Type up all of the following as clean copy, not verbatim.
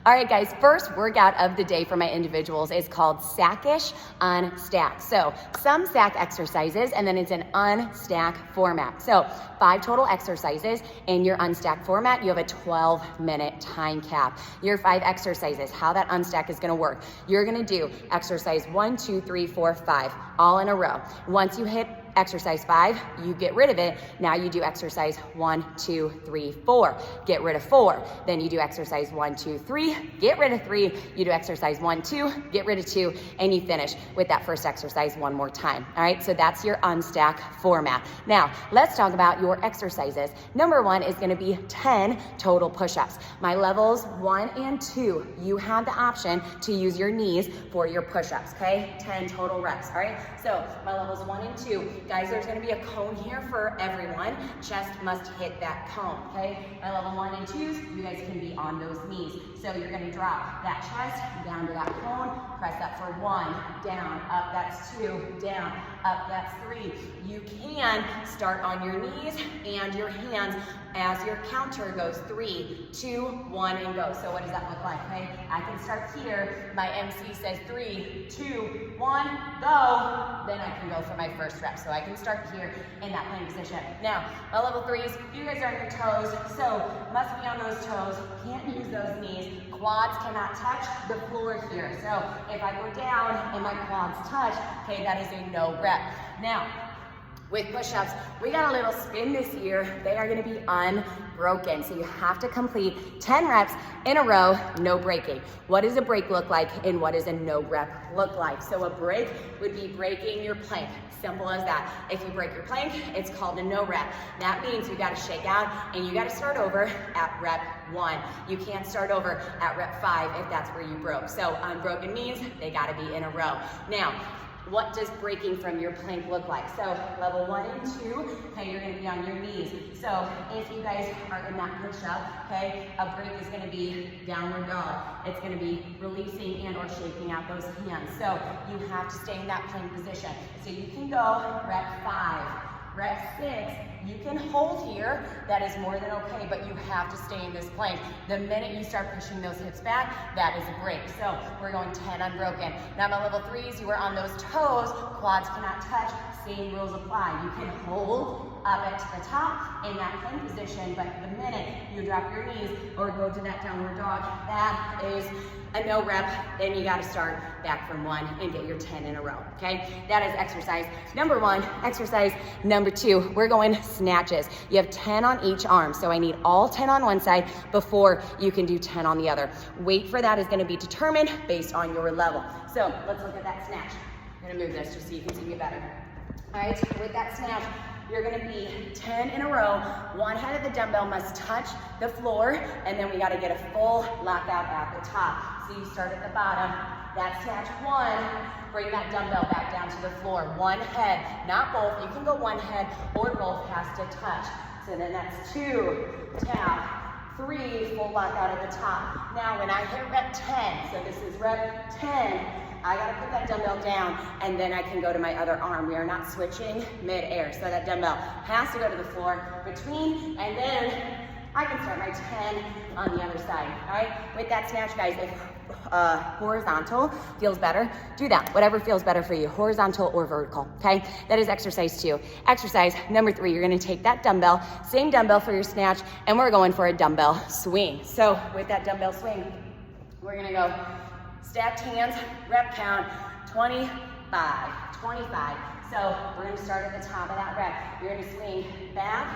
All right, guys, first workout of the day for my individuals is called SAC-ish Unstack. So some SAC exercises, and then it's an Unstack format. So 5 total exercises in your Unstack format. You have a 12-minute time cap. Your 5 exercises, how that Unstack is gonna work. You're gonna do exercise 1, 2, 3, 4, 5, all in a row. Once you hit exercise 5, you get rid of it. Now you do exercise 1, 2, 3, 4. Get rid of 4. Then you do exercise 1, 2, 3. Get rid of 3. You do exercise 1, 2. Get rid of 2. And you finish with that first exercise one more time. All right, so that's your Unstack format. Now, let's talk about your exercises. Number 1 is gonna be 10 total push-ups. My levels 1 and 2, you have the option to use your knees for your push-ups, okay? 10 total reps, all right? So my levels 1 and 2, guys, there's gonna be a cone here for everyone. Chest must hit that cone, okay? My level 1 and 2s, you guys can be on those knees. So you're gonna drop that chest down to that cone, press that for 1, down, up, that's 2, down, up, that's 3. You can start on your knees and your hands as your counter goes 3, 2, 1, and go. So what does that look like, okay? I can start here. My MC says 3, 2, 1, go. Then I can go for my first rep. So I can start here in that plank position. Now, my level 3s, you guys are on your toes, so must be on those toes. Can't use those knees. Quads cannot touch the floor here. So if I go down and my quads touch, okay, that is a no rep. Now, with push-ups, we got a little spin this year. They are gonna be unbroken. So you have to complete 10 reps in a row, no breaking. What does a break look like and what does a no rep look like? So a break would be breaking your plank. Simple as that. If you break your plank, it's called a no rep. That means you gotta shake out and you gotta start over at rep 1. You can't start over at rep 5 if that's where you broke. So unbroken means they gotta be in a row. Now, what does breaking from your plank look like? So level 1 and 2, okay, you're gonna be on your knees. So if you guys are in that push-up, okay, a break is gonna be downward dog. It's gonna be releasing and or shaking out those hands. So you have to stay in that plank position. So you can go rep 5, rep 6, you can hold here, that is more than okay, but you have to stay in this plank. The minute you start pushing those hips back, that is a break. So we're going 10 unbroken. Now my level 3s, you are on those toes, quads cannot touch, same rules apply. You can hold up at the top in that plank position, but the minute you drop your knees or go to that downward dog, that is a no rep. Then you gotta start back from 1 and get your 10 in a row, okay? That is exercise number 1. Exercise number 2, we're going snatches. You have 10 on each arm, so I need all 10 on one side before you can do 10 on the other. Weight for that is gonna be determined based on your level. So let's look at that snatch. I'm gonna move this just so you can see me better. All right, with that snatch, you're gonna be 10 in a row. One head of the dumbbell must touch the floor, and then we gotta get a full lockout at the top. So you start at the bottom, that snatch 1, bring that dumbbell back down to the floor. One head, not both. You can go one head or both has to touch. So then that's 2, tap, 3, full lockout at the top. Now when I hit rep 10, so this is rep 10, I gotta put that dumbbell down and then I can go to my other arm. We are not switching mid-air. So that dumbbell has to go to the floor between, and then I can start my 10 on the other side, all right? With that snatch, guys, if horizontal feels better, do that. Whatever feels better for you, horizontal or vertical, okay? That is exercise 2. Exercise number 3, you're gonna take that dumbbell, same dumbbell for your snatch, and we're going for a dumbbell swing. So with that dumbbell swing, we're gonna go stacked hands, rep count, 25. So we're gonna start at the top of that rep. You're gonna swing back,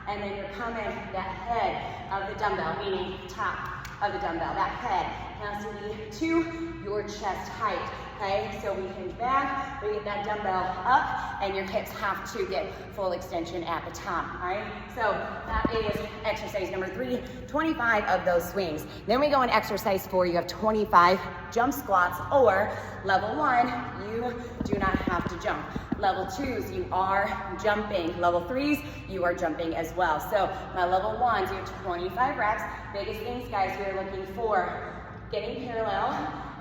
and then you're coming that head of the dumbbell, meaning top of the dumbbell. That head has to be to your chest height, okay? So we hinge back, we get that dumbbell up, and your hips have to get full extension at the top, all right? So that is exercise number 3, 25 of those swings. Then we go in exercise 4, you have 25 jump squats, or level 1, you do not have to jump. Level 2s, you are jumping. Level 3s, you are jumping as well. So my level 1s, you have 25 reps. Biggest things, guys, we're looking for getting parallel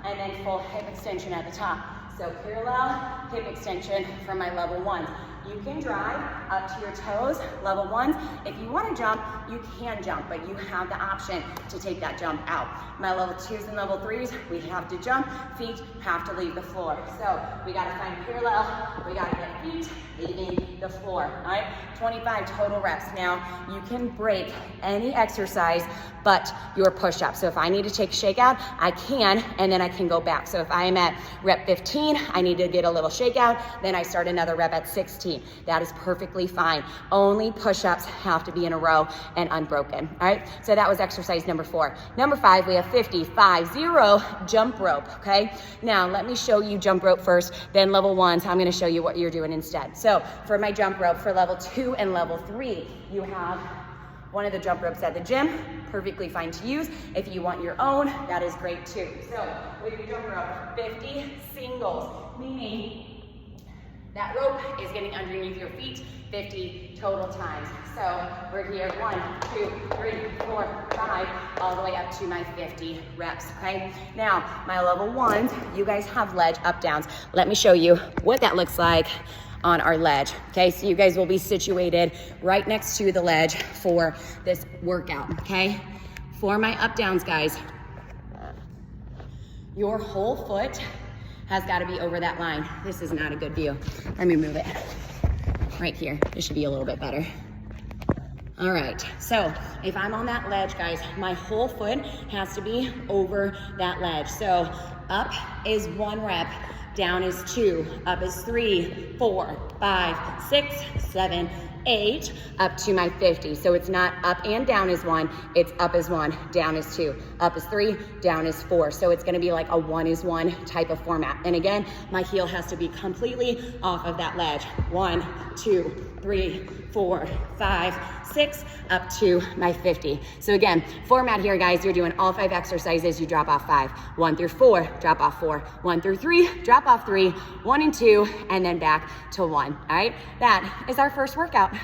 and then full hip extension at the top. So parallel hip extension for my level 1s. You can drive up to your toes, level ones. If you want to jump, you can jump, but you have the option to take that jump out. My level twos and level threes, we have to jump, feet have to leave the floor. So we got to find parallel, we got to get feet leaving the floor, all right? 25 total reps. Now, you can break any exercise but your push-up. So if I need to take a shakeout, I can, and then I can go back. So if I am at rep 15, I need to get a little shakeout, then I start another rep at 16. That is perfectly fine. Only push-ups have to be in a row and unbroken, all right? So that was exercise number 4. Number 5, we have 50 jump rope, okay? Now, let me show you jump rope first, then level ones, I'm gonna show you what you're doing instead. So for my jump rope, for level 2 and level 3, you have one of the jump ropes at the gym, perfectly fine to use. If you want your own, that is great too. So with your jump rope, 50 singles, meaning that rope is getting underneath your feet 50 total times. So we're here 1, 2, 3, 4, 5, all the way up to my 50 reps, okay? Now, my level ones, you guys have ledge up downs. Let me show you what that looks like on our ledge, okay? So you guys will be situated right next to the ledge for this workout, okay? For my up downs, guys, your whole foot has got to be over that line. This is not a good view. Let me move it right here. This should be a little bit better. All right, so if I'm on that ledge, guys, my whole foot has to be over that ledge. So up is 1 rep, down is 2, up is 3, 4, 5, 6, 7, 8, up to my 50. So it's not up and down is 1, it's up is 1, down is 2, up is 3, down is 4. So it's gonna be like a 1 is 1 type of format. And again, my heel has to be completely off of that ledge. 1, 2, 3, 4, 5, 6, up to my 50. So again, format here, guys, you're doing all 5 exercises, you drop off 5. 1 through 4, drop off 4. 1 through 3, drop off 3. 1 and 2, and then back to 1, all right? That is our first workout.